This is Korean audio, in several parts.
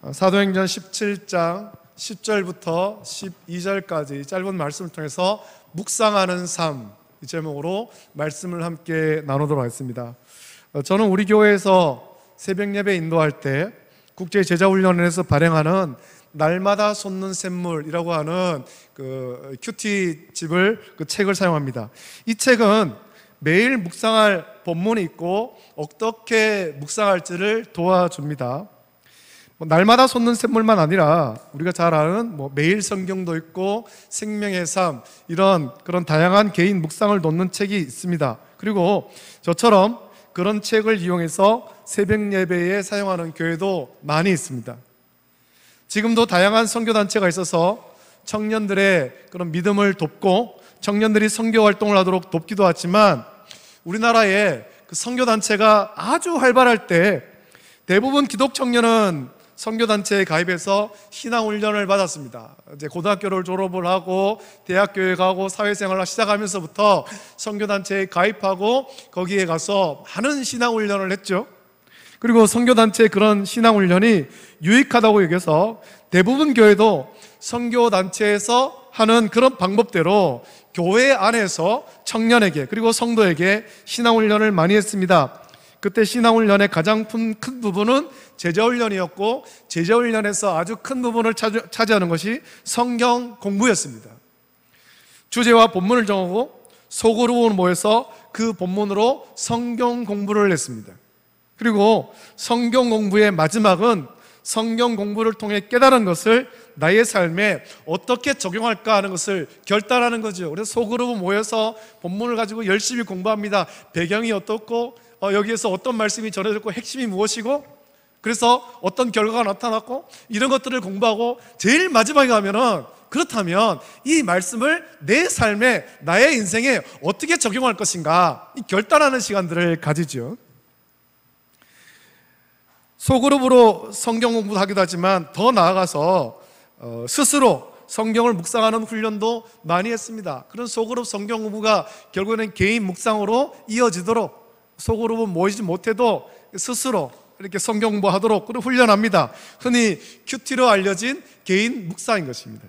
사도행전 17장 10절부터 12절까지 짧은 말씀을 통해서 묵상하는 삶, 이 제목으로 말씀을 함께 나누도록 하겠습니다. 저는 우리 교회에서 새벽 예배 인도할 때 국제제자훈련원에서 발행하는 날마다 솟는 샘물이라고 하는 그 큐티집을 그 책을 사용합니다. 이 책은 매일 묵상할 본문이 있고 어떻게 묵상할지를 도와줍니다. 날마다 솟는 샘물만 아니라 우리가 잘 아는 매일 성경도 있고 생명의 삶, 이런 그런 다양한 개인 묵상을 놓는 책이 있습니다. 그리고 저처럼 그런 책을 이용해서 새벽 예배에 사용하는 교회도 많이 있습니다. 지금도 다양한 선교단체가 있어서 청년들의 그런 믿음을 돕고 청년들이 선교 활동을 하도록 돕기도 하지만, 우리나라에 그 선교단체가 아주 활발할 때 대부분 기독 청년은 선교단체에 가입해서 신앙훈련을 받았습니다. 이제 고등학교를 졸업을 하고 대학교에 가고 사회생활을 시작하면서부터 선교단체에 가입하고 거기에 가서 많은 신앙훈련을 했죠. 그리고 선교단체의 그런 신앙훈련이 유익하다고 여겨서 대부분 교회도 선교단체에서 하는 그런 방법대로 교회 안에서 청년에게 그리고 성도에게 신앙훈련을 많이 했습니다. 그때 신앙훈련의 가장 큰 부분은 제자훈련이었고, 제자훈련에서 아주 큰 부분을 차지하는 것이 성경 공부였습니다. 주제와 본문을 정하고 소그룹으로 모여서 그 본문으로 성경 공부를 했습니다. 그리고 성경 공부의 마지막은 성경 공부를 통해 깨달은 것을 나의 삶에 어떻게 적용할까 하는 것을 결단하는 거죠. 그래서 소그룹 모여서 본문을 가지고 열심히 공부합니다. 배경이 어떻고 여기에서 어떤 말씀이 전해졌고 핵심이 무엇이고, 그래서 어떤 결과가 나타났고, 이런 것들을 공부하고 제일 마지막에 가면은 그렇다면 이 말씀을 내 삶에, 나의 인생에 어떻게 적용할 것인가, 이 결단하는 시간들을 가지죠. 소그룹으로 성경 공부도 하기도 하지만 더 나아가서 스스로 성경을 묵상하는 훈련도 많이 했습니다. 그런 소그룹 성경 공부가 결국에는 개인 묵상으로 이어지도록, 소그룹은 모이지 못해도 스스로 이렇게 성경 공부하도록 그런 훈련합니다. 흔히 큐티로 알려진 개인 묵상인 것입니다.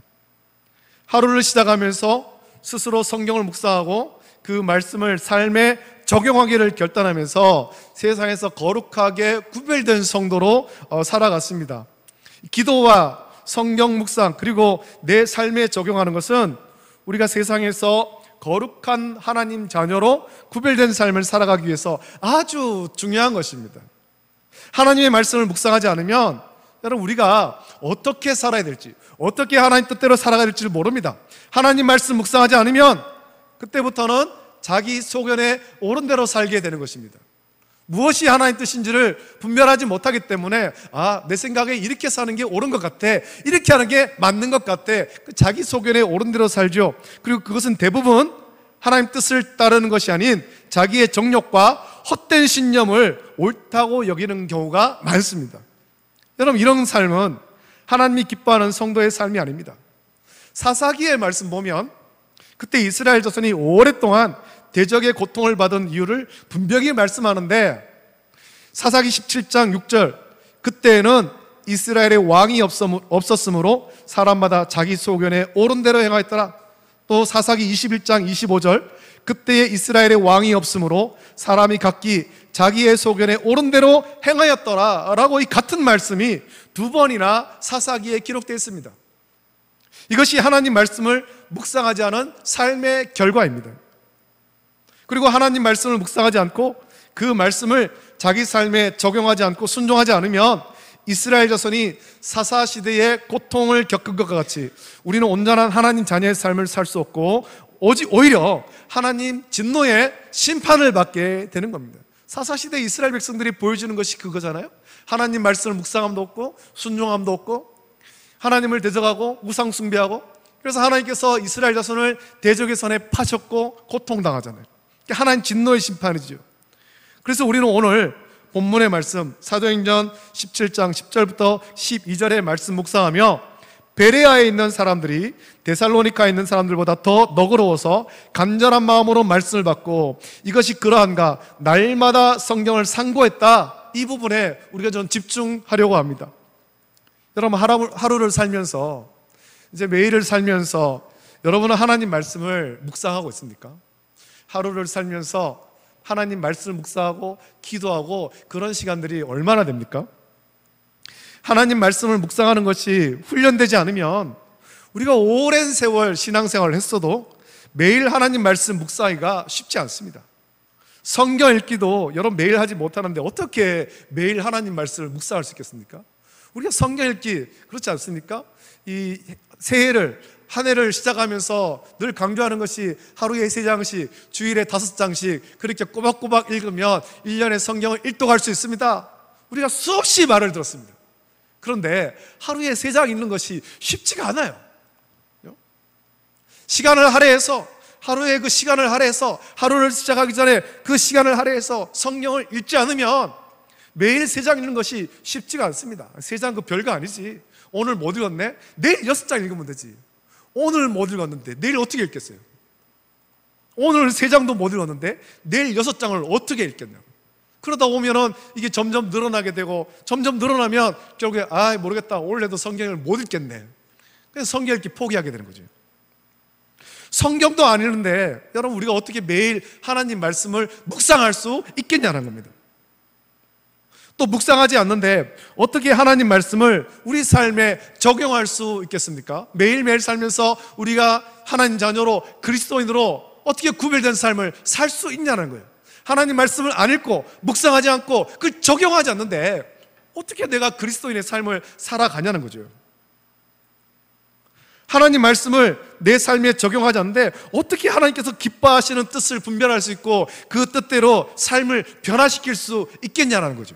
하루를 시작하면서 스스로 성경을 묵상하고 그 말씀을 삶에 적용하기를 결단하면서 세상에서 거룩하게 구별된 성도로 살아갔습니다. 기도와 성경 묵상 그리고 내 삶에 적용하는 것은 우리가 세상에서 거룩한 하나님 자녀로 구별된 삶을 살아가기 위해서 아주 중요한 것입니다. 하나님의 말씀을 묵상하지 않으면 여러분, 우리가 어떻게 살아야 될지, 어떻게 하나님 뜻대로 살아가야 될지 모릅니다. 하나님 말씀 묵상하지 않으면 그때부터는 자기 소견에 옳은 대로 살게 되는 것입니다. 무엇이 하나님 뜻인지를 분별하지 못하기 때문에 내 생각에 이렇게 사는 게 옳은 것 같아, 이렇게 하는 게 맞는 것 같아, 자기 소견에 옳은 대로 살죠. 그리고 그것은 대부분 하나님 뜻을 따르는 것이 아닌 자기의 정욕과 헛된 신념을 옳다고 여기는 경우가 많습니다. 여러분, 이런 삶은 하나님이 기뻐하는 성도의 삶이 아닙니다. 사사기의 말씀 보면 그때 이스라엘 자손이 오랫동안 대적의 고통을 받은 이유를 분명히 말씀하는데, 사사기 17장 6절, 그때에는 이스라엘의 왕이 없었으므로 사람마다 자기 소견에 옳은 대로 행하였더라. 또 사사기 21장 25절, 그때에 이스라엘의 왕이 없으므로 사람이 각기 자기의 소견에 옳은 대로 행하였더라 라고 이 같은 말씀이 두 번이나 사사기에 기록되어 있습니다. 이것이 하나님 말씀을 묵상하지 않은 삶의 결과입니다. 그리고 하나님 말씀을 묵상하지 않고 그 말씀을 자기 삶에 적용하지 않고 순종하지 않으면 이스라엘 자손이 사사시대의 고통을 겪은 것과 같이 우리는 온전한 하나님 자녀의 삶을 살 수 없고 오히려 하나님 진노의 심판을 받게 되는 겁니다. 사사시대 이스라엘 백성들이 보여주는 것이 그거잖아요. 하나님 말씀을 묵상함도 없고 순종함도 없고 하나님을 대적하고 우상 숭배하고, 그래서 하나님께서 이스라엘 자손을 대적의 손에 파셨고 고통당하잖아요. 하나님 진노의 심판이죠. 그래서 우리는 오늘 본문의 말씀 사도행전 17장 10절부터 12절의 말씀 묵상하며 베레아에 있는 사람들이 데살로니카에 있는 사람들보다 더 너그러워서 간절한 마음으로 말씀을 받고 이것이 그러한가 날마다 성경을 상고했다, 이 부분에 우리가 좀 집중하려고 합니다. 여러분 하루를 살면서, 이제 매일을 살면서 여러분은 하나님 말씀을 묵상하고 있습니까? 하루를 살면서 하나님 말씀을 묵상하고 기도하고 그런 시간들이 얼마나 됩니까? 하나님 말씀을 묵상하는 것이 훈련되지 않으면 우리가 오랜 세월 신앙생활을 했어도 매일 하나님 말씀 묵상하기가 쉽지 않습니다. 성경 읽기도 여러분 매일 하지 못하는데 어떻게 매일 하나님 말씀을 묵상할 수 있겠습니까? 우리가 성경 읽기 그렇지 않습니까? 이 새해를, 한 해를 시작하면서 늘 강조하는 것이 하루에 3장씩, 주일에 5장씩 그렇게 꼬박꼬박 읽으면 1년에 성경을 읽도할 수 있습니다. 우리가 수없이 말을 들었습니다. 그런데 하루에 3장 읽는 것이 쉽지가 않아요. 시간을 할애해서, 하루에 그 시간을 할애해서, 하루를 시작하기 전에 그 시간을 할애해서 성경을 읽지 않으면 매일 3장 읽는 것이 쉽지가 않습니다. 3장 그 별거 아니지. 오늘 못 읽었네? 내일 6장 읽으면 되지. 오늘 못 읽었는데 내일 어떻게 읽겠어요? 오늘 3장도 못 읽었는데 내일 6장을 어떻게 읽겠냐고. 그러다 보면은 이게 점점 늘어나게 되고, 점점 늘어나면 결국에 모르겠다, 올해도 성경을 못 읽겠네. 그래서 성경 읽기 포기하게 되는 거죠. 성경도 안 읽는데 여러분 우리가 어떻게 매일 하나님 말씀을 묵상할 수 있겠냐는 겁니다. 또 묵상하지 않는데 어떻게 하나님 말씀을 우리 삶에 적용할 수 있겠습니까? 매일매일 살면서 우리가 하나님 자녀로, 그리스도인으로 어떻게 구별된 삶을 살 수 있냐는 거예요. 하나님 말씀을 안 읽고 묵상하지 않고 그걸 적용하지 않는데 어떻게 내가 그리스도인의 삶을 살아가냐는 거죠. 하나님 말씀을 내 삶에 적용하지 않는데 어떻게 하나님께서 기뻐하시는 뜻을 분별할 수 있고 그 뜻대로 삶을 변화시킬 수 있겠냐는 거죠.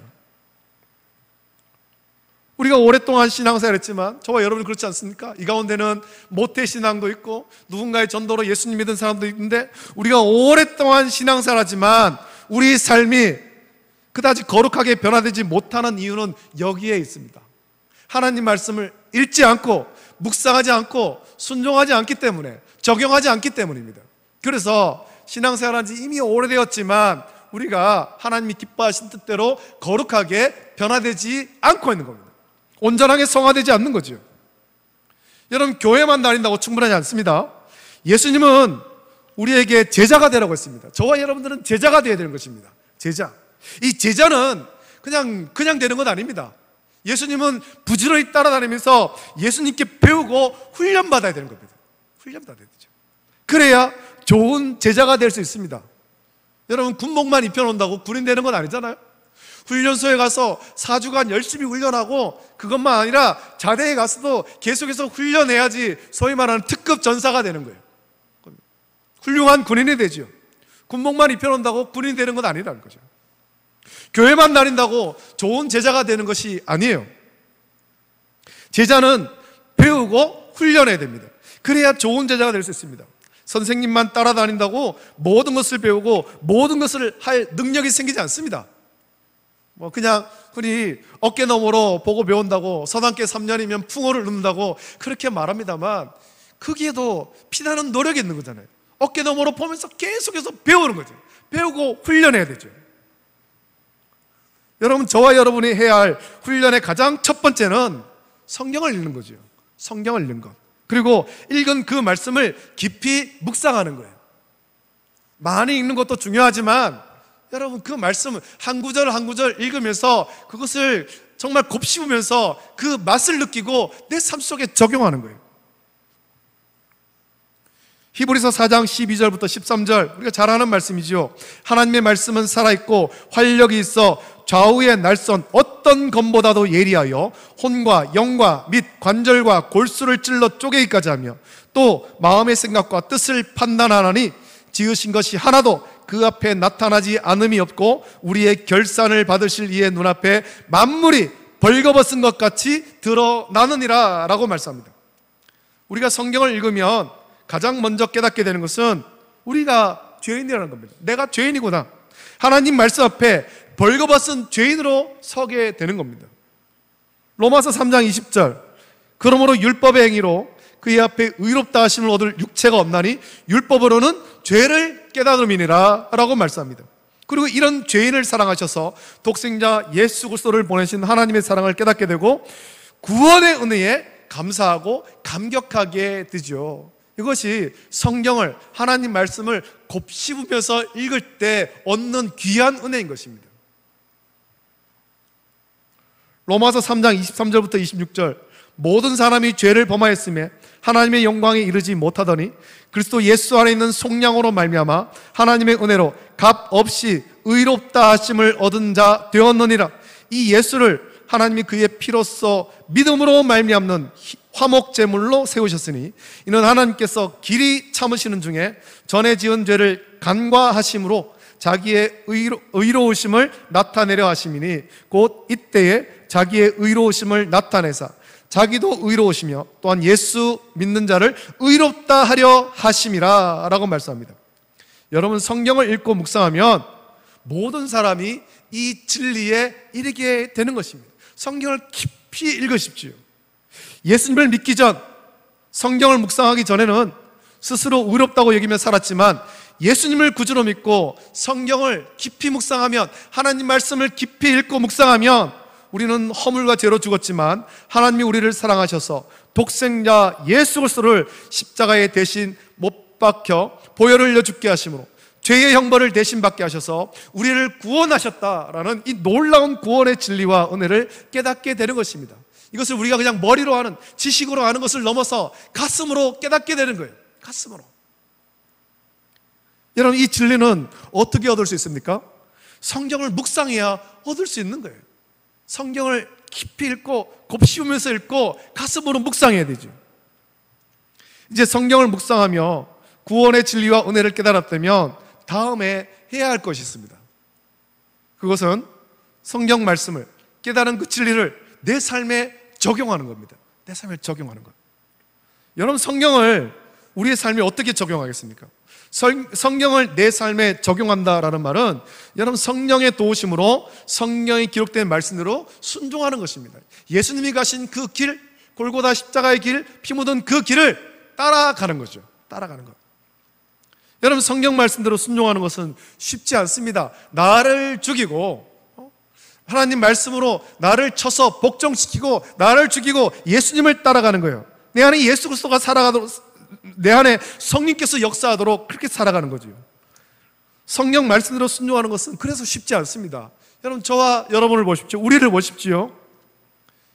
우리가 오랫동안 신앙생활 했지만 저와 여러분은 그렇지 않습니까? 이 가운데는 모태신앙도 있고 누군가의 전도로 예수님 믿은 사람도 있는데 우리가 오랫동안 신앙생활 하지만 우리 삶이 그다지 거룩하게 변화되지 못하는 이유는 여기에 있습니다. 하나님 말씀을 읽지 않고 묵상하지 않고 순종하지 않기 때문에, 적용하지 않기 때문입니다. 그래서 신앙생활한 지 이미 오래되었지만 우리가 하나님이 기뻐하신 뜻대로 거룩하게 변화되지 않고 있는 겁니다. 온전하게 성화되지 않는 거죠. 여러분 교회만 다닌다고 충분하지 않습니다. 예수님은 우리에게 제자가 되라고 했습니다. 저와 여러분들은 제자가 되어야 되는 것입니다. 제자. 이 제자는 그냥 되는 건 아닙니다. 예수님은 부지런히 따라다니면서 예수님께 배우고 훈련받아야 되는 겁니다. 훈련받아야 되죠. 그래야 좋은 제자가 될 수 있습니다. 여러분 군복만 입혀놓는다고 군인 되는 건 아니잖아요. 훈련소에 가서 4주간 열심히 훈련하고 그것만 아니라 자대에 가서도 계속해서 훈련해야지 소위 말하는 특급 전사가 되는 거예요. 훌륭한 군인이 되죠. 군복만 입혀놓는다고 군인이 되는 건 아니라는 거죠. 교회만 다닌다고 좋은 제자가 되는 것이 아니에요. 제자는 배우고 훈련해야 됩니다. 그래야 좋은 제자가 될 수 있습니다. 선생님만 따라다닌다고 모든 것을 배우고 모든 것을 할 능력이 생기지 않습니다. 그냥 흔히 어깨 너머로 보고 배운다고, 서당계 3년이면 풍어를 읊는다고 그렇게 말합니다만 거기에도 피나는 노력이 있는 거잖아요. 어깨 너머로 보면서 계속해서 배우는 거죠. 배우고 훈련해야 되죠. 여러분 저와 여러분이 해야 할 훈련의 가장 첫 번째는 성경을 읽는 거죠. 성경을 읽는 것. 그리고 읽은 그 말씀을 깊이 묵상하는 거예요. 많이 읽는 것도 중요하지만 여러분 그 말씀을 한 구절 한 구절 읽으면서 그것을 정말 곱씹으면서 그 맛을 느끼고 내 삶 속에 적용하는 거예요. 히브리서 4장 12절부터 13절 우리가 잘 아는 말씀이죠. 하나님의 말씀은 살아있고 활력이 있어 좌우의 날선 어떤 검보다도 예리하여 혼과 영과 및 관절과 골수를 찔러 쪼개기까지 하며 또 마음의 생각과 뜻을 판단하나니 지으신 것이 하나도 그 앞에 나타나지 않음이 없고 우리의 결산을 받으실 이의 눈앞에 만물이 벌거벗은 것 같이 드러나느니라 라고 말씀합니다. 우리가 성경을 읽으면 가장 먼저 깨닫게 되는 것은 우리가 죄인이라는 겁니다. 내가 죄인이구나. 하나님 말씀 앞에 벌거벗은 죄인으로 서게 되는 겁니다. 로마서 3장 20절 그러므로 율법의 행위로 그의 앞에 의롭다 하심을 얻을 육체가 없나니 율법으로는 죄를 깨달음이니라 라고 말씀합니다. 그리고 이런 죄인을 사랑하셔서 독생자 예수 그리스도를 보내신 하나님의 사랑을 깨닫게 되고 구원의 은혜에 감사하고 감격하게 되죠. 이것이 성경을, 하나님 말씀을 곱씹으면서 읽을 때 얻는 귀한 은혜인 것입니다. 로마서 3장 23절부터 26절, 모든 사람이 죄를 범하였으며 하나님의 영광에 이르지 못하더니 그리스도 예수 안에 있는 속량으로 말미암아 하나님의 은혜로 값 없이 의롭다 하심을 얻은 자 되었느니라. 이 예수를 하나님이 그의 피로써 믿음으로 말미암는 화목 제물로 세우셨으니 이는 하나님께서 길이 참으시는 중에 전에 지은 죄를 간과하심으로 자기의 의로우심을 나타내려 하심이니 곧 이때에 자기의 의로우심을 나타내사 자기도 의로우시며 또한 예수 믿는 자를 의롭다 하려 하심이라 라고 말씀합니다. 여러분, 성경을 읽고 묵상하면 모든 사람이 이 진리에 이르게 되는 것입니다. 성경을 깊이 읽으십시오. 예수님을 믿기 전, 성경을 묵상하기 전에는 스스로 의롭다고 여기며 살았지만 예수님을 구주로 믿고 성경을 깊이 묵상하면, 하나님 말씀을 깊이 읽고 묵상하면 우리는 허물과 죄로 죽었지만 하나님이 우리를 사랑하셔서 독생자 예수 그리스도를 십자가에 대신 못 박혀 보혈을 흘려 죽게 하심으로 죄의 형벌을 대신 받게 하셔서 우리를 구원하셨다라는 이 놀라운 구원의 진리와 은혜를 깨닫게 되는 것입니다. 이것을 우리가 그냥 머리로 하는, 지식으로 아는 것을 넘어서 가슴으로 깨닫게 되는 거예요. 가슴으로. 여러분, 이 진리는 어떻게 얻을 수 있습니까? 성경을 묵상해야 얻을 수 있는 거예요. 성경을 깊이 읽고 곱씹으면서 읽고 가슴으로 묵상해야 되죠. 이제 성경을 묵상하며 구원의 진리와 은혜를 깨달았다면 다음에 해야 할 것이 있습니다. 그것은 성경 말씀을, 깨달은 그 진리를 내 삶에 적용하는 겁니다. 내 삶에 적용하는 것. 여러분, 성경을 우리의 삶에 어떻게 적용하겠습니까? 성경을 내 삶에 적용한다라는 말은 여러분, 성령의 도우심으로 성경에 기록된 말씀대로 순종하는 것입니다. 예수님이 가신 그 길, 골고다 십자가의 길, 피 묻은 그 길을 따라가는 거죠. 따라가는 것. 여러분, 성경 말씀대로 순종하는 것은 쉽지 않습니다. 나를 죽이고 하나님 말씀으로 나를 쳐서 복종시키고 나를 죽이고 예수님을 따라가는 거예요. 내 안에 예수 그리스도가 살아가도록, 내 안에 성령께서 역사하도록 그렇게 살아가는 거죠. 성경 말씀대로 순종하는 것은 그래서 쉽지 않습니다. 여러분, 저와 여러분을 보십시오. 우리를 보십시오.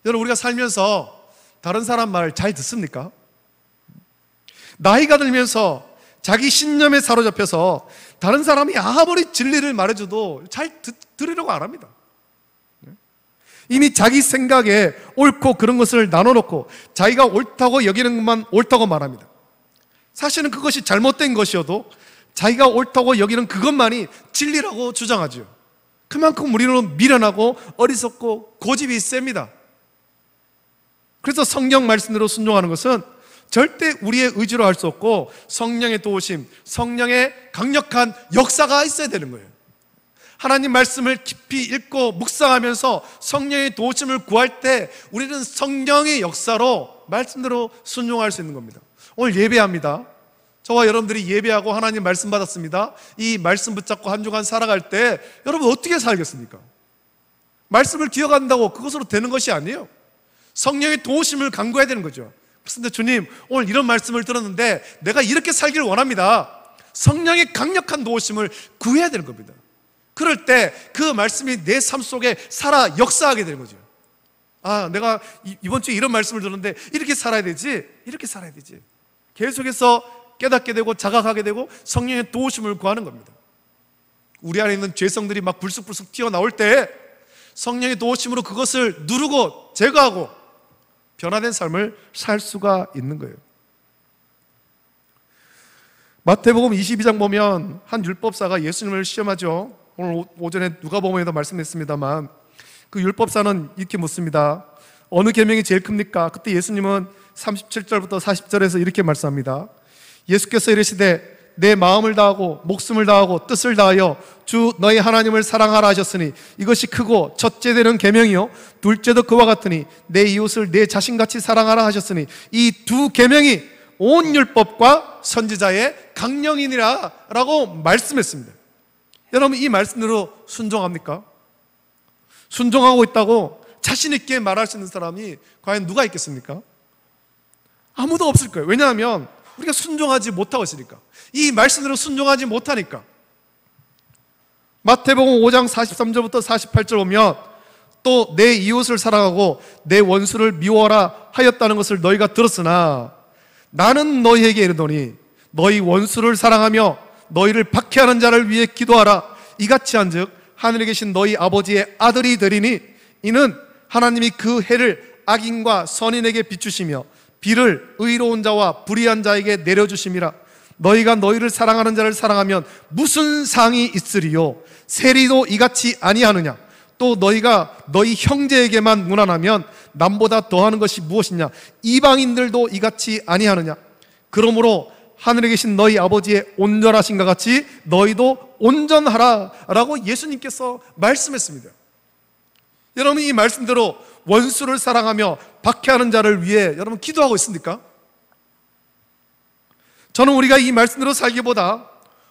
여러분, 우리가 살면서 다른 사람 말 잘 듣습니까? 나이가 들면서 자기 신념에 사로잡혀서 다른 사람이 아무리 진리를 말해줘도 잘 들으려고 안 합니다. 이미 자기 생각에 옳고 그런 것을 나눠놓고 자기가 옳다고 여기는 것만 옳다고 말합니다. 사실은 그것이 잘못된 것이어도 자기가 옳다고 여기는 그것만이 진리라고 주장하죠. 그만큼 우리는 미련하고 어리석고 고집이 셉니다. 그래서 성경 말씀대로 순종하는 것은 절대 우리의 의지로 할 수 없고 성령의 도우심, 성령의 강력한 역사가 있어야 되는 거예요. 하나님 말씀을 깊이 읽고 묵상하면서 성령의 도우심을 구할 때 우리는 성령의 역사로 말씀대로 순종할 수 있는 겁니다. 오늘 예배합니다. 저와 여러분들이 예배하고 하나님 말씀 받았습니다. 이 말씀 붙잡고 한 주간 살아갈 때 여러분 어떻게 살겠습니까? 말씀을 기억한다고 그것으로 되는 것이 아니에요. 성령의 도우심을 간구해야 되는 거죠. 그런데 주님, 오늘 이런 말씀을 들었는데 내가 이렇게 살기를 원합니다. 성령의 강력한 도우심을 구해야 되는 겁니다. 그럴 때 그 말씀이 내 삶 속에 살아 역사하게 되는 거죠. 아, 내가 이번 주에 이런 말씀을 들었는데 이렇게 살아야 되지, 이렇게 살아야 되지. 계속해서 깨닫게 되고 자각하게 되고 성령의 도우심을 구하는 겁니다. 우리 안에 있는 죄성들이 막 불쑥불쑥 튀어나올 때 성령의 도우심으로 그것을 누르고 제거하고 변화된 삶을 살 수가 있는 거예요. 마태복음 22장 보면 한 율법사가 예수님을 시험하죠. 오늘 오전에 누가복음에도 말씀했습니다만 그 율법사는 이렇게 묻습니다. 어느 계명이 제일 큽니까? 그때 예수님은 37절부터 40절에서 이렇게 말씀합니다. 예수께서 이르시되 내 마음을 다하고 목숨을 다하고 뜻을 다하여 주 너희 하나님을 사랑하라 하셨으니 이것이 크고 첫째 되는 계명이요 둘째도 그와 같으니 내 이웃을 내 자신같이 사랑하라 하셨으니 이 두 계명이 온 율법과 선지자의 강령이니라 라고 말씀했습니다. 여러분, 이 말씀대로 순종합니까? 순종하고 있다고 자신 있게 말할 수 있는 사람이 과연 누가 있겠습니까? 아무도 없을 거예요. 왜냐하면 우리가 순종하지 못하고 있으니까. 이 말씀대로 순종하지 못하니까. 마태복음 5장 43절부터 48절 보면 또 내 이웃을 사랑하고 내 원수를 미워하라 하였다는 것을 너희가 들었으나 나는 너희에게 이르노니 너희 원수를 사랑하며 너희를 박해하는 자를 위해 기도하라. 이같이 한즉 하늘에 계신 너희 아버지의 아들이 되리니 이는 하나님이 그 해를 악인과 선인에게 비추시며 비를 의로운 자와 불의한 자에게 내려주심이라. 너희가 너희를 사랑하는 자를 사랑하면 무슨 상이 있으리요? 세리도 이같이 아니하느냐? 또 너희가 너희 형제에게만 무난하면 남보다 더하는 것이 무엇이냐? 이방인들도 이같이 아니하느냐? 그러므로 하늘에 계신 너희 아버지의 온전하신가 같이 너희도 온전하라 라고 예수님께서 말씀했습니다. 여러분, 이 말씀대로 원수를 사랑하며 박해하는 자를 위해 여러분 기도하고 있습니까? 저는 우리가 이 말씀대로 살기보다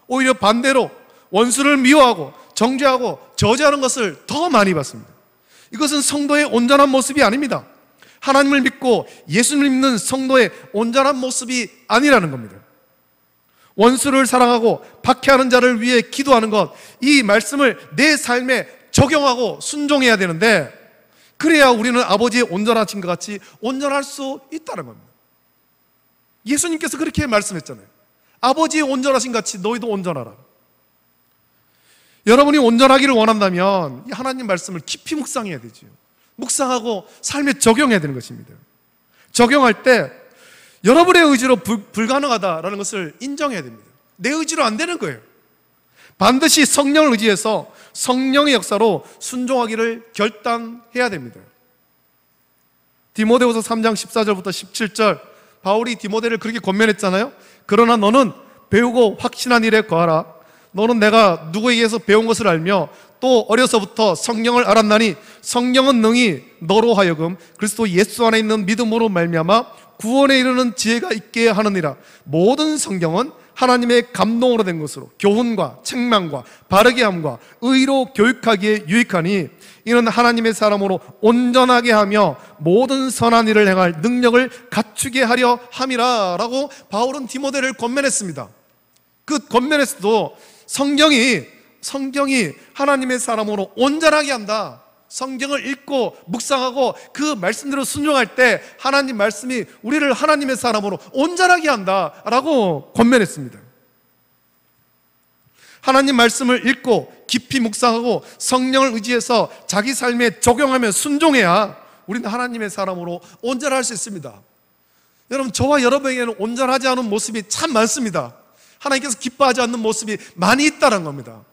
오히려 반대로 원수를 미워하고 정죄하고 저주하는 것을 더 많이 봤습니다. 이것은 성도의 온전한 모습이 아닙니다. 하나님을 믿고 예수님을 믿는 성도의 온전한 모습이 아니라는 겁니다. 원수를 사랑하고 박해하는 자를 위해 기도하는 것, 이 말씀을 내 삶에 적용하고 순종해야 되는데, 그래야 우리는 아버지의 온전하신 것 같이 온전할 수 있다는 겁니다. 예수님께서 그렇게 말씀했잖아요. 아버지의 온전하신 것 같이 너희도 온전하라. 여러분이 온전하기를 원한다면 이 하나님 말씀을 깊이 묵상해야 되죠. 묵상하고 삶에 적용해야 되는 것입니다. 적용할 때 여러분의 의지로 불가능하다라는 것을 인정해야 됩니다. 내 의지로 안 되는 거예요. 반드시 성령을 의지해서 성령의 역사로 순종하기를 결단해야 됩니다. 디모데후서 3장 14절부터 17절, 바울이 디모데를 그렇게 권면했잖아요. 그러나 너는 배우고 확신한 일에 거하라. 너는 내가 누구에게서 배운 것을 알며 또 어려서부터 성령을 알았나니 성령은 능히 너로 하여금 그리스도 예수 안에 있는 믿음으로 말미암아 구원에 이르는 지혜가 있게 하느니라. 모든 성경은 하나님의 감동으로 된 것으로 교훈과 책망과 바르게 함과 의로 교육하기에 유익하니 이는 하나님의 사람으로 온전하게 하며 모든 선한 일을 행할 능력을 갖추게 하려 함이라 라고 바울은 디모데를 권면했습니다. 그 권면에서도 성경이 하나님의 사람으로 온전하게 한다. 성경을 읽고 묵상하고 그 말씀대로 순종할 때 하나님 말씀이 우리를 하나님의 사람으로 온전하게 한다라고 권면했습니다. 하나님 말씀을 읽고 깊이 묵상하고 성령을 의지해서 자기 삶에 적용하며 순종해야 우리는 하나님의 사람으로 온전할 수 있습니다. 여러분, 저와 여러분에게는 온전하지 않은 모습이 참 많습니다. 하나님께서 기뻐하지 않는 모습이 많이 있다는 겁니다.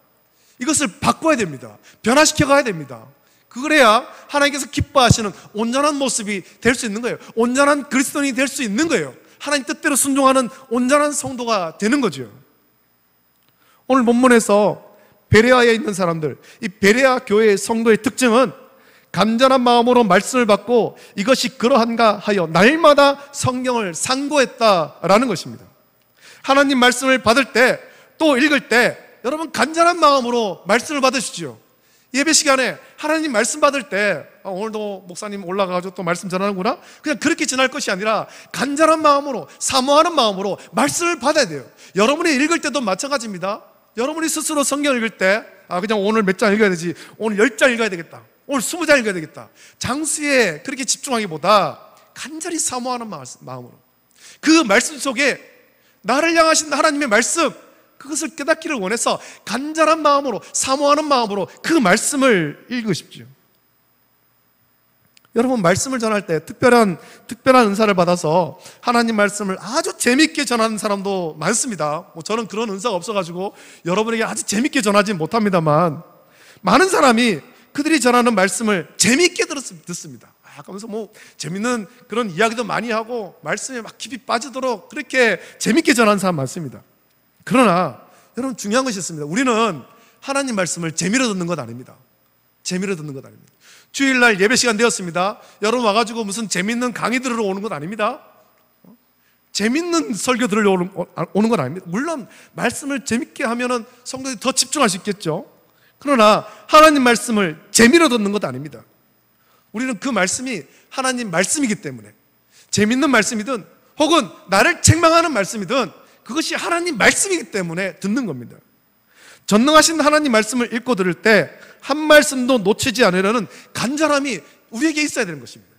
이것을 바꿔야 됩니다. 변화시켜 가야 됩니다. 그래야 하나님께서 기뻐하시는 온전한 모습이 될 수 있는 거예요. 온전한 그리스도인이 될 수 있는 거예요. 하나님 뜻대로 순종하는 온전한 성도가 되는 거죠. 오늘 본문에서 베레아에 있는 사람들, 이 베레아 교회의 성도의 특징은 간절한 마음으로 말씀을 받고 이것이 그러한가 하여 날마다 성경을 상고했다라는 것입니다. 하나님 말씀을 받을 때, 또 읽을 때 여러분 간절한 마음으로 말씀을 받으시죠. 예배 시간에 하나님 말씀 받을 때 오늘도 목사님 올라가가지고 또 말씀 전하는구나, 그냥 그렇게 전할 것이 아니라 간절한 마음으로, 사모하는 마음으로 말씀을 받아야 돼요. 여러분이 읽을 때도 마찬가지입니다. 여러분이 스스로 성경 읽을 때 그냥 오늘 몇 장 읽어야 되지, 오늘 10장 읽어야 되겠다, 오늘 20장 읽어야 되겠다, 장수에 그렇게 집중하기보다 간절히 사모하는 마음으로 그 말씀 속에 나를 향하신 하나님의 말씀, 그것을 깨닫기를 원해서 간절한 마음으로, 사모하는 마음으로 그 말씀을 읽으십시오. 여러분, 말씀을 전할 때 특별한 은사를 받아서 하나님 말씀을 아주 재밌게 전하는 사람도 많습니다. 저는 그런 은사가 없어가지고 여러분에게 아주 재밌게 전하지 못합니다만, 많은 사람이 그들이 전하는 말씀을 재밌게 듣습니다. 그러면서 재밌는 그런 이야기도 많이 하고 말씀에 막 깊이 빠지도록 그렇게 재밌게 전하는 사람 많습니다. 그러나 여러분, 중요한 것이 있습니다. 우리는 하나님 말씀을 재미로 듣는 것 아닙니다. 재미로 듣는 것 아닙니다. 주일날 예배 시간 되었습니다. 여러분 와가지고 무슨 재밌는 강의 들으러 오는 것 아닙니다. 재밌는 설교 들으러 오는 건 아닙니다. 물론 말씀을 재밌게 하면은 성도들이 더 집중할 수 있겠죠. 그러나 하나님 말씀을 재미로 듣는 것 아닙니다. 우리는 그 말씀이 하나님 말씀이기 때문에, 재밌는 말씀이든 혹은 나를 책망하는 말씀이든 그것이 하나님 말씀이기 때문에 듣는 겁니다. 전능하신 하나님 말씀을 읽고 들을 때 한 말씀도 놓치지 않으려는 간절함이 우리에게 있어야 되는 것입니다.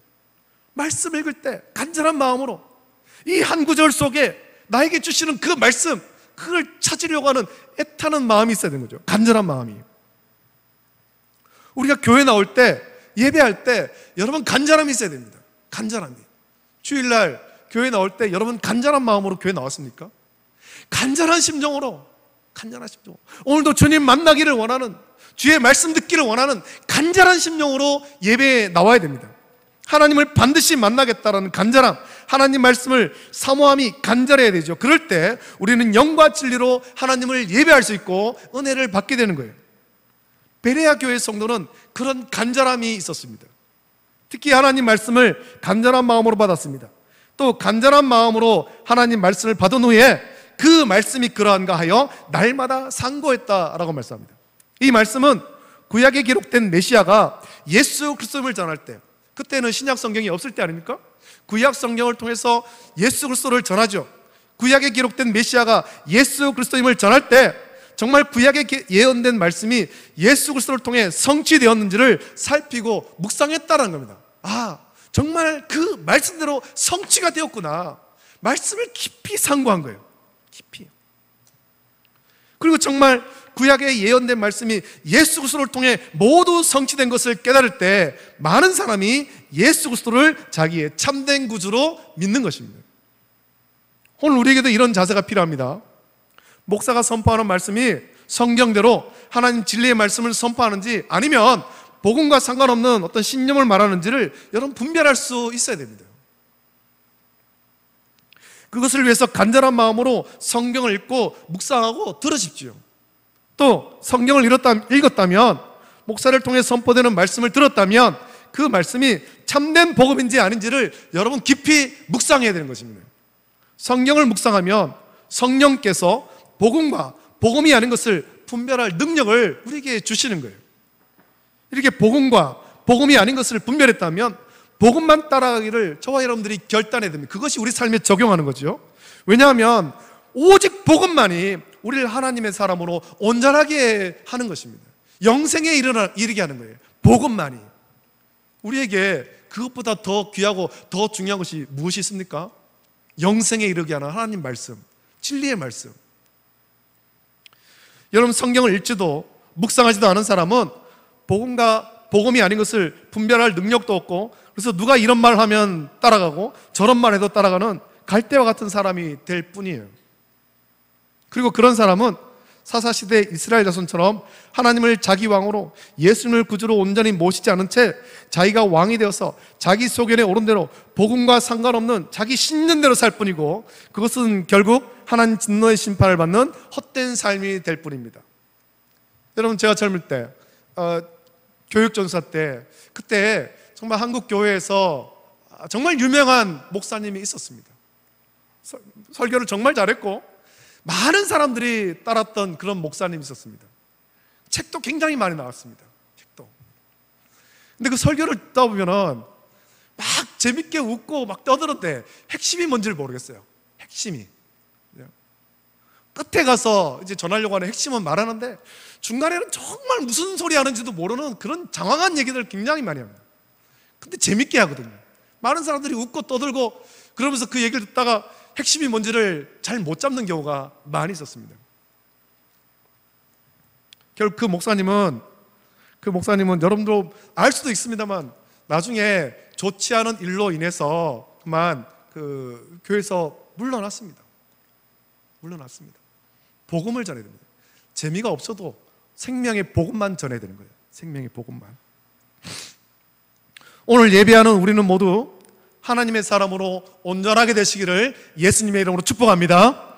말씀 읽을 때 간절한 마음으로 이 한 구절 속에 나에게 주시는 그 말씀, 그걸 찾으려고 하는 애타는 마음이 있어야 되는 거죠. 간절한 마음이. 우리가 교회 나올 때, 예배할 때 여러분 간절함이 있어야 됩니다. 간절함이. 주일날 교회 나올 때 여러분 간절한 마음으로 교회 나왔습니까? 간절한 심정으로, 간절한 심정. 오늘도 주님 만나기를 원하는, 주의 말씀 듣기를 원하는 간절한 심정으로 예배에 나와야 됩니다. 하나님을 반드시 만나겠다라는 간절함, 하나님 말씀을 사모함이 간절해야 되죠. 그럴 때 우리는 영과 진리로 하나님을 예배할 수 있고 은혜를 받게 되는 거예요. 베레아 교회 성도는 그런 간절함이 있었습니다. 특히 하나님 말씀을 간절한 마음으로 받았습니다. 또 간절한 마음으로 하나님 말씀을 받은 후에 그 말씀이 그러한가 하여 날마다 상고했다라고 말씀합니다. 이 말씀은 구약에 기록된 메시아가 예수 그리스도를 전할 때, 그때는 신약 성경이 없을 때 아닙니까? 구약 성경을 통해서 예수 그리스도를 전하죠. 구약에 기록된 메시아가 예수 그리스도임을 전할 때 정말 구약에 예언된 말씀이 예수 그리스도를 통해 성취되었는지를 살피고 묵상했다는 겁니다. 아, 정말 그 말씀대로 성취가 되었구나. 말씀을 깊이 상고한 거예요. 깊이. 그리고 정말 구약에 예언된 말씀이 예수 그리스도를 통해 모두 성취된 것을 깨달을 때 많은 사람이 예수 그리스도를 자기의 참된 구주로 믿는 것입니다. 오늘 우리에게도 이런 자세가 필요합니다. 목사가 선포하는 말씀이 성경대로 하나님 진리의 말씀을 선포하는지 아니면 복음과 상관없는 어떤 신념을 말하는지를 여러분 분별할 수 있어야 됩니다. 그것을 위해서 간절한 마음으로 성경을 읽고 묵상하고 들으십시오. 또 성경을 읽었다면, 목사를 통해 선포되는 말씀을 들었다면 그 말씀이 참된 복음인지 아닌지를 여러분 깊이 묵상해야 되는 것입니다. 성경을 묵상하면 성령께서 복음과 복음이 아닌 것을 분별할 능력을 우리에게 주시는 거예요. 이렇게 복음과 복음이 아닌 것을 분별했다면 복음만 따라가기를 저와 여러분들이 결단해야 됩니다. 그것이 우리 삶에 적용하는 거죠. 왜냐하면 오직 복음만이 우리를 하나님의 사람으로 온전하게 하는 것입니다. 영생에 이르게 하는 거예요. 복음만이. 우리에게 그것보다 더 귀하고 더 중요한 것이 무엇이 있습니까? 영생에 이르게 하는 하나님 말씀, 진리의 말씀. 여러분, 성경을 읽지도 묵상하지도 않은 사람은 복음과 복음이 아닌 것을 분별할 능력도 없고, 그래서 누가 이런 말 하면 따라가고 저런 말 해도 따라가는 갈대와 같은 사람이 될 뿐이에요. 그리고 그런 사람은 사사시대 이스라엘 자손처럼 하나님을 자기 왕으로, 예수님을 구주로 온전히 모시지 않은 채 자기가 왕이 되어서 자기 소견에 오른 대로 복음과 상관없는 자기 신념대로 살 뿐이고, 그것은 결국 하나님 진노의 심판을 받는 헛된 삶이 될 뿐입니다. 여러분, 제가 젊을 때 교육전사 때, 그때 정말 한국 교회에서 정말 유명한 목사님이 있었습니다. 설교를 정말 잘했고 많은 사람들이 따랐던 그런 목사님이 있었습니다. 책도 굉장히 많이 나왔습니다. 책도. 근데 그 설교를 듣다 보면은 막 재밌게 웃고 막 떠드는데 핵심이 뭔지를 모르겠어요. 핵심이. 끝에 가서 이제 전하려고 하는 핵심은 말하는데 중간에는 정말 무슨 소리 하는지도 모르는 그런 장황한 얘기들을 굉장히 많이 합니다. 근데 재밌게 하거든요. 많은 사람들이 웃고 떠들고 그러면서 그 얘기를 듣다가 핵심이 뭔지를 잘 못 잡는 경우가 많이 있었습니다. 결국 그 목사님은 여러분도 알 수도 있습니다만 나중에 좋지 않은 일로 인해서 그만 그 교회에서 물러났습니다. 복음을 전해야 됩니다. 재미가 없어도 생명의 복음만 전해야 되는 거예요. 생명의 복음만. 오늘 예배하는 우리는 모두 하나님의 사람으로 온전하게 되시기를 예수님의 이름으로 축복합니다.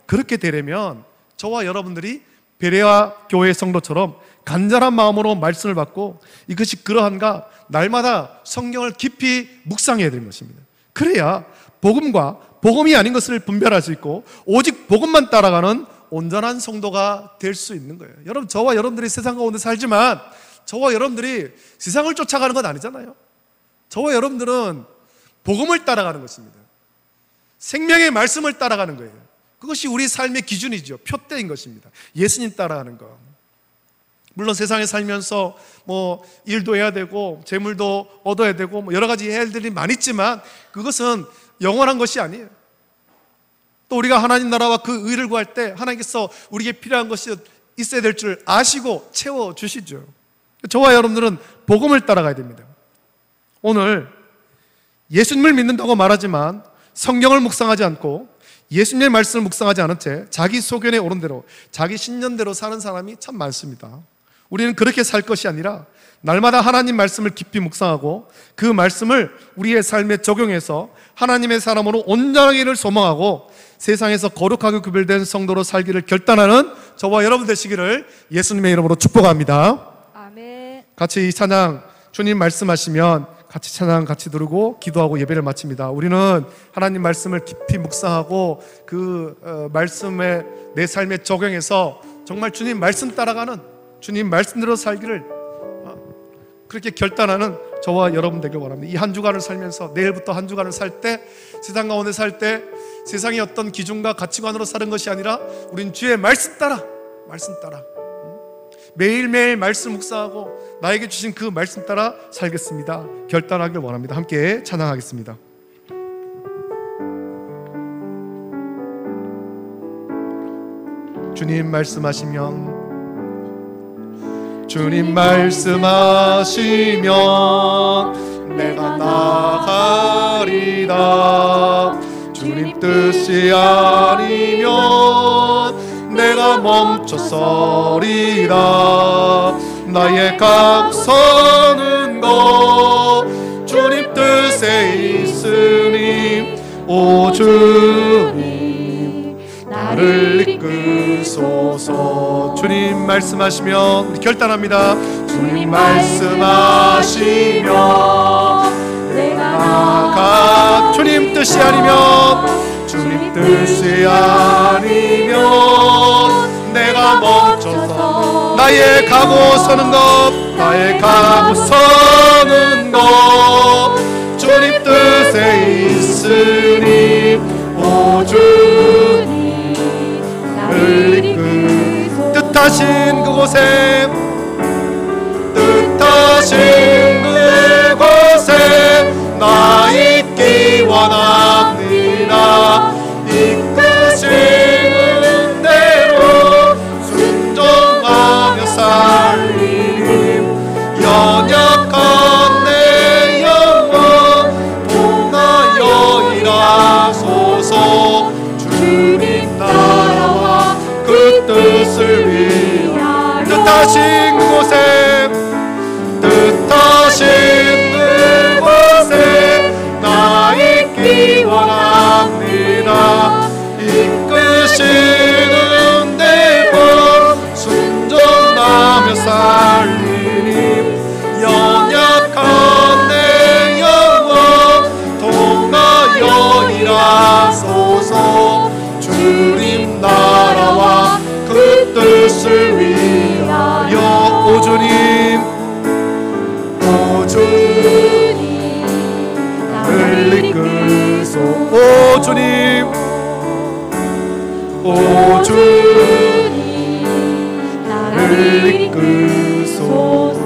그렇게 되려면 저와 여러분들이 베레아 교회 성도처럼 간절한 마음으로 말씀을 받고 이것이 그러한가 날마다 성경을 깊이 묵상해야 되는 것입니다. 그래야 복음과 복음이 아닌 것을 분별할 수 있고 오직 복음만 따라가는 온전한 성도가 될 수 있는 거예요. 여러분, 저와 여러분들이 세상 가운데 살지만 저와 여러분들이 세상을 쫓아가는 건 아니잖아요. 저와 여러분들은 복음을 따라가는 것입니다. 생명의 말씀을 따라가는 거예요. 그것이 우리 삶의 기준이죠. 표대인 것입니다. 예수님 따라가는 거. 물론 세상에 살면서 일도 해야 되고 재물도 얻어야 되고 여러 가지 해야 할 일이 많이 있지만 그것은 영원한 것이 아니에요. 또 우리가 하나님 나라와 그 의를 구할 때 하나님께서 우리에게 필요한 것이 있어야 될 줄 아시고 채워주시죠. 저와 여러분들은 복음을 따라가야 됩니다. 오늘 예수님을 믿는다고 말하지만 성경을 묵상하지 않고 예수님의 말씀을 묵상하지 않은 채 자기 소견에 오른 대로 자기 신념대로 사는 사람이 참 많습니다. 우리는 그렇게 살 것이 아니라 날마다 하나님 말씀을 깊이 묵상하고 그 말씀을 우리의 삶에 적용해서 하나님의 사람으로 온전하기를 소망하고 세상에서 거룩하게 구별된 성도로 살기를 결단하는 저와 여러분 되시기를 예수님의 이름으로 축복합니다. 아멘. 같이 이 찬양, 주님 말씀하시면 같이 찬양 같이 부르고 기도하고 예배를 마칩니다. 우리는 하나님 말씀을 깊이 묵상하고 그 말씀에 내 삶에 적용해서 정말 주님 말씀 따라가는, 주님 말씀대로 살기를 그렇게 결단하는 저와 여러분 되길 원합니다. 이 한 주간을 살면서 내일부터 한 주간을 살 때, 세상 가운데 살 때 세상의 어떤 기준과 가치관으로 사는 것이 아니라 우린 주의 말씀 따라 매일매일 말씀 묵상하고 나에게 주신 그 말씀 따라 살겠습니다. 결단하길 원합니다. 함께 찬양하겠습니다. 주님 말씀하시면 내가 나가리다. 주님 뜻이 아니면 내가 멈춰서리라. 나의 각 서는 것 주님 뜻에 있으니 오 주님 나를 이끄소서. 주님 말씀하시면 우리 결단합니다. 주님 말씀하시면 내가 나가. 주님 뜻이 아니면, 주님 뜻이 아니면 내가 멈춰서 나의 가고 서는 것, 나의 가고 서는 것 주님 뜻에 있으니 오 주님 나를 이끄소서. 뜻하신 그곳에 나 있기 원합니다. 이끄시는 대로 순종하며 살리님. 연약한 내 영혼 통하여 일하소서. 주님 나라와 그 뜻을 위하여 뜻하신 그곳에 나 있기 원합니다. 이끄시는 대로 순종하며 살리니. 연약한 내 영혼 통하여 일하소서. 주님 나라와 그 뜻을 위하여 오 주님 나를 이끄소. 오 주님 나를 이끄소서.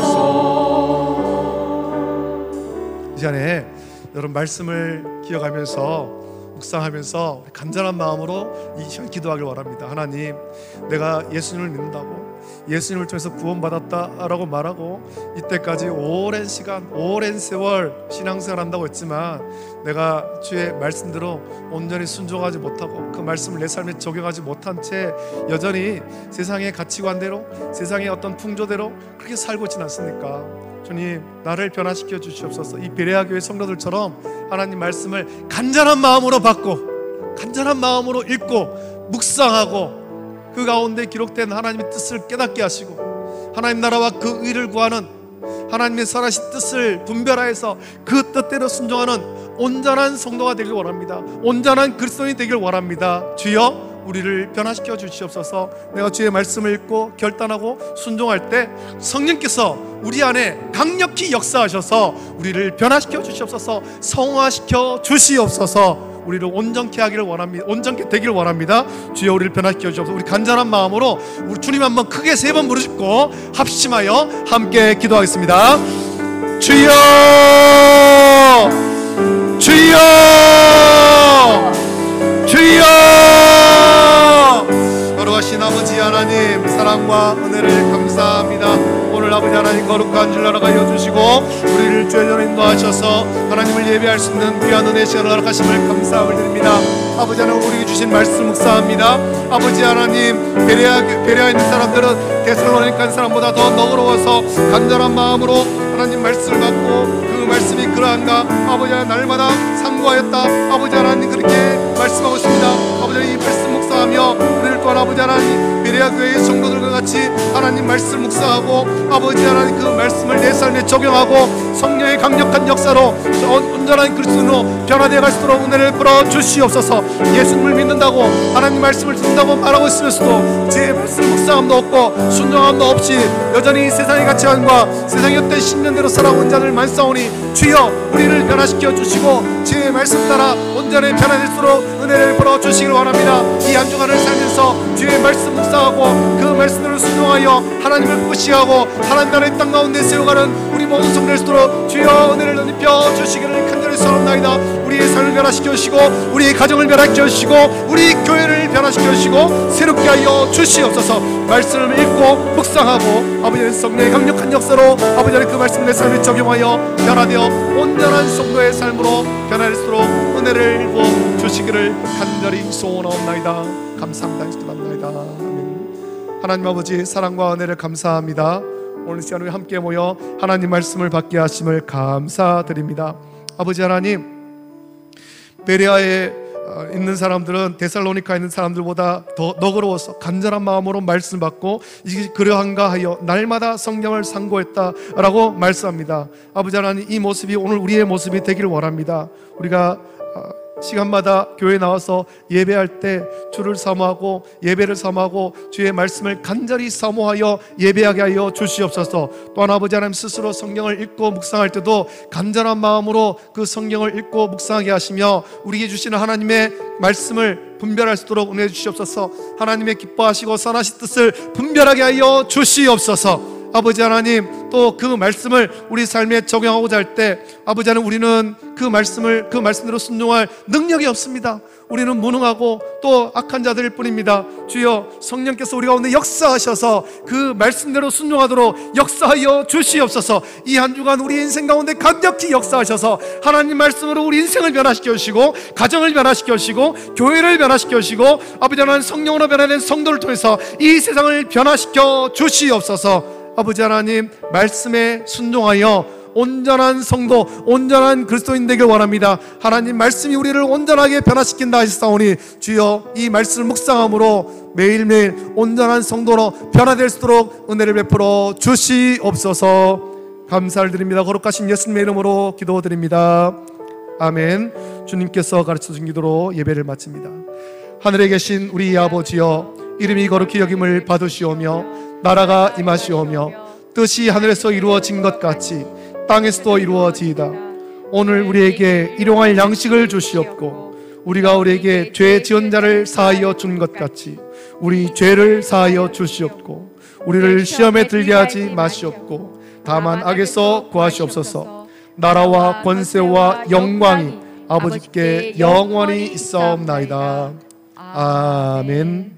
이 시간에 여러분 말씀을 기억하면서 묵상하면서 간절한 마음으로 이 시간 기도하길 원합니다. 하나님, 내가 예수님을 믿는다고, 예수님을 통해서 구원받았다라고 말하고 이때까지 오랜 시간, 오랜 세월 신앙생활 한다고 했지만 내가 주의 말씀대로 온전히 순종하지 못하고 그 말씀을 내 삶에 적용하지 못한 채 여전히 세상의 가치관대로, 세상의 어떤 풍조대로 그렇게 살고 있지 않습니까? 주님, 나를 변화시켜 주시옵소서. 이 베레아 교회 성도들처럼 하나님 말씀을 간절한 마음으로 받고 간절한 마음으로 읽고 묵상하고 그 가운데 기록된 하나님의 뜻을 깨닫게 하시고 하나님 나라와 그 의를 구하는 하나님의 선하신 뜻을 분별하여서 그 뜻대로 순종하는 온전한 성도가 되길 원합니다. 온전한 그리스도인이 되길 원합니다. 주여, 우리를 변화시켜 주시옵소서. 내가 주의 말씀을 읽고 결단하고 순종할 때 성령께서 우리 안에 강력히 역사하셔서 우리를 변화시켜 주시옵소서. 성화시켜 주시옵소서. 우리를 온전케 하기를 원합니다. 온전케 되기를 원합니다. 주여 우리를 변화시켜 주옵소서. 우리 간절한 마음으로 우리 주님 한번 크게 3번 부르짖고 합심하여 함께 기도하겠습니다. 주여, 주여, 주여. 거룩하신 아버지 하나님, 사랑과 은혜를 감사합니다. 오늘 아버지 하나님 거룩한 줄 알아가여 주시고 우리를 주의 전에 인도하셔서 하나님을 예배할 수 있는 귀한 은혜 시간을 허락하심을 감사함을 드립니다. 아버지 하나님, 우리에게 주신 말씀 묵상합니다. 아버지 하나님, 베레아에 있는 사람들은 데살로니가 있는 사람보다 더 너그러워서 간절한 마음으로 하나님 말씀을 받고 그 말씀이 그러한가 아버지 하나님 날마다 상고하였다. 아버지 하나님 그렇게 말씀하고 있습니다. 아버지 하나님 이 말씀 묵상하며 우리를 또한 아버지 하나님 베레아 교회의 성도들과 같이 하나님 말씀 묵상하고 아버지 하나님 그 말씀을 내 삶에 적용하고 성령의 강력한 역사로 온전한 그리스도로 변화되어 갈 수 있도록 은혜를 풀어 주시옵소서. 예수님을 믿는다고 하나님 말씀을 듣는다고 말하고 있으면서도 제 말씀 묵상함도 없고 순종함도 없이 여전히 세상의 가치관과 세상의 헛된 신념대로 살아온 자들 많사오니 주여 우리를 변화시켜 주시고 제 말씀 따라 온전히 변화될수록 은혜를 풀어 주시길 원합니다. 이 한 주간을 살면서 주의 말씀 묵상하고 그 말씀을 순종하여 하나님을 무시하고 하나님 나라의 땅 가운데 세워가는 우리 모든 성도될 수 있도록 주여 은혜를 입혀 주시기를 간절히 소원합니다. 우리의 삶을 변화시켜 주시고 우리의 가정을 변화시켜 주시고 우리 교회를 변화시켜 주시고 새롭게 하여 주시옵소서. 말씀을 읽고 묵상하고 아버지의 성령의 강력한 역사로 아버지의 그 말씀을 내 삶에 적용하여 변화되어 온전한 성도의 삶으로 변화될수록 은혜를 부어 주시기를 간절히 소원하옵나이다. 감사합니다. 기도합나이다. 아멘. 하나님 아버지 사랑과 은혜를 감사합니다. 오늘 시간 우리 함께 모여 하나님 말씀을 받게 하심을 감사드립니다. 아버지 하나님, 베레아에 있는 사람들은 데살로니카에 있는 사람들보다 더 너그러워서 간절한 마음으로 말씀 받고 이게 그러한가 하여 날마다 성령을 상고했다라고 말씀합니다. 아버지 하나님, 이 모습이 오늘 우리의 모습이 되기를 원합니다. 우리가 시간마다 교회에 나와서 예배할 때 주를 사모하고 예배를 사모하고 주의 말씀을 간절히 사모하여 예배하게 하여 주시옵소서. 또한 아버지 하나님 스스로 성경을 읽고 묵상할 때도 간절한 마음으로 그 성경을 읽고 묵상하게 하시며 우리에게 주시는 하나님의 말씀을 분별할 수 있도록 은혜 주시옵소서. 하나님의 기뻐하시고 선하신 뜻을 분별하게 하여 주시옵소서. 아버지 하나님, 또 그 말씀을 우리 삶에 적용하고자 할 때 아버지 하나님, 우리는 그 말씀대로 순종할 능력이 없습니다. 우리는 무능하고 또 악한 자들일 뿐입니다. 주여, 성령께서 우리 가운데 역사하셔서 그 말씀대로 순종하도록 역사하여 주시옵소서. 이 한 주간 우리 인생 가운데 강력히 역사하셔서 하나님 말씀으로 우리 인생을 변화시켜 주시고 가정을 변화시켜 주시고 교회를 변화시켜 주시고 아버지 하나님 성령으로 변화된 성도를 통해서 이 세상을 변화시켜 주시옵소서. 아버지 하나님, 말씀에 순종하여 온전한 성도, 온전한 그리스도인 되길 원합니다. 하나님 말씀이 우리를 온전하게 변화시킨다 하시사오니 주여 이 말씀을 묵상함으로 매일매일 온전한 성도로 변화될 수 있도록 은혜를 베풀어 주시옵소서. 감사를 드립니다. 거룩하신 예수님의 이름으로 기도드립니다. 아멘. 주님께서 가르쳐 주신 기도로 예배를 마칩니다. 하늘에 계신 우리 아버지여, 이름이 거룩히 여김을 받으시오며 나라가 임하시오며 뜻이 하늘에서 이루어진 것 같이 땅에서도 이루어지이다. 오늘 우리에게 일용할 양식을 주시옵고 우리가 우리에게 죄 지은 자를 사하여 준 것 같이 우리 죄를 사하여 주시옵고 우리를 시험에 들게 하지 마시옵고 다만 악에서 구하시옵소서. 나라와 권세와 영광이 아버지께 영원히 있사옵나이다. 아멘.